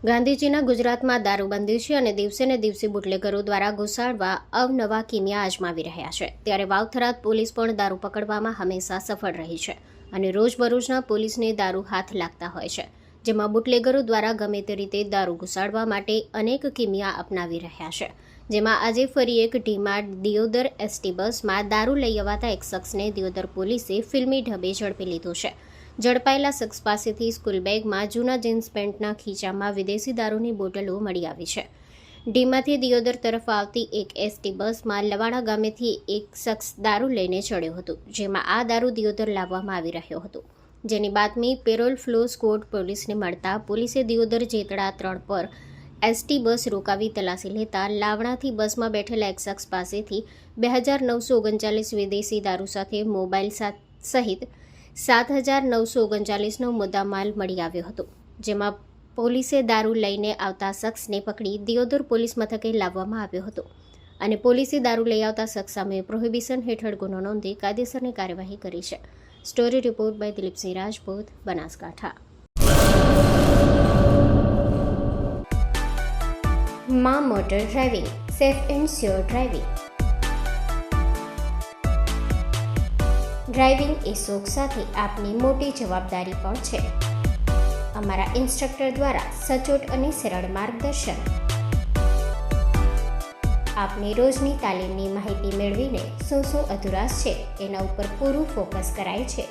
ગાંધીજીના ગુજરાતમાં દારૂબંધી છે અને દિવસે ને દિવસે બુટલેગરો દ્વારા ઘુસાડવા અવનવા કિમિયા અજમાવી રહ્યા છે. ત્યારે વાવ-થરાદ પોલીસ પણ દારૂ પકડવામાં હંમેશા સફળ રહી છે અને રોજબરોજના પોલીસને દારૂ હાથ લાગતા હોય છે, જેમાં બુટલેગરો દ્વારા ગમે તે રીતે દારૂ ઘુસાડવા માટે અનેક કિમિયા અપનાવી રહ્યા છે. જેમાં આજે ફરી એક ઢીમાં દિયોદર એસટી બસમાં દારૂ લઈ આવતા એક શખ્સને દિયોદર પોલીસે ફિલ્મી ઢબે ઝડપી લીધો છે. ઝડપાયેલા શખ્સ પાસેથી સ્કૂલ બેગમાં જૂના જીન્સ પેન્ટના ખીચામાં વિદેશી દારૂની બોટલો મળી આવી છે. ડીમાંથી દિયોદર તરફ આવતી એક એસટી બસમાં લવાણા ગામેથી એક શખ્સ દારૂ લઈને ચડ્યો હતો, જેમાં આ દારૂ દિયોદર લાવવામાં આવી રહ્યો હતો. જેની બાતમી પેરોલ ફ્લો સ્કોડ પોલીસને મળતા પોલીસે દિયોદર જેતડા 3 પર એસટી બસ રોકાવી તલાશી લેતા લાવણાથી બસમાં બેઠેલા એક શખ્સ પાસેથી 2939 વિદેશી દારૂ સાથે મોબાઈલ સહિત 7,939નો મુદ્દામાલ મળી આવ્યો હતો. જેમાં પોલીસે દારૂ લઈને આવતા શખ્સને પકડી દિયોદર પોલીસ મથકે લાવવામાં આવ્યો હતો અને પોલીસે દારૂ લઈ આવતા શખ્સ સામે પ્રોહિબિશન હેઠળ ગુનો નોંધી કાયદેસરની કાર્યવાહી કરી છે. Story report by Dilipsinh Rajput, Banaskantha. માં motor driving, safe and sure driving. Driving એ શોખ સાથે આપની મોટી જવાબદારી પણ છે. અમારા ઇન્સ્ટ્રક્ટર દ્વારા સચોટ અને સરળ માર્ગદર્શન. આપની રોજની તાલીમની માહિતી મેળવીને શું અધુરાશ છે એના ઉપર પૂરું ફોકસ કરાય છે.